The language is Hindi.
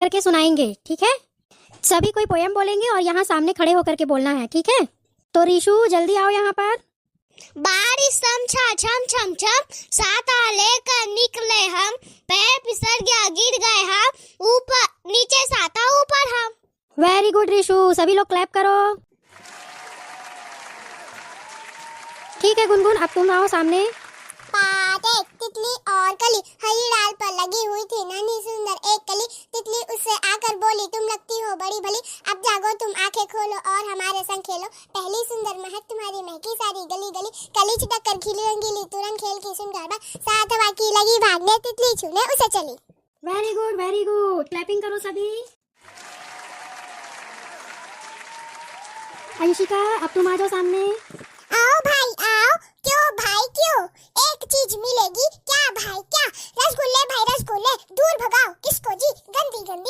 करके सुनाएंगे, ठीक है? सभी कोई पोयम बोलेंगे और यहाँ सामने खड़े होकर के बोलना है, ठीक है? तो ऋषु जल्दी आओ यहाँ पर। बारिश समछा छम छम छम, साता लेकर निकले हम, पैर फिसल गया गिर गए हम, ऊपर नीचे साता ऊपर हम। वेरी गुड ऋषु, सभी लोग क्लैप करो। ठीक है गुनगुन, अब तुम आओ सामने। पाते तितली और कली, हरी डाल पर लगी हुई थी नन्ही सुंदर एक कली, तितली उससे आकर बोली तुम लगती हो बड़ी भली, अब जागो तुम आंखें खोलो और हमारे संग खेलो, पहली सुंदर महक तुम्हारी महकी सारी गली गली, कली छिटक कर खिली रंगीली तुरंत खेल की सुन गरबा, साथ हवा की लगी भागने तितली छूने उसे चली। वेरी गुड, क्लैपिंग करो सभी। अंशिका, अब तुम आ जाओ सामने। आओ भाई आओ, क्यों भाई क्यों, एक चीज मिलेगी क्या भाई क्या, रसगुल्ले भाई रसगुल्ले, दूर भगाओ किसको जी गंदी गंदी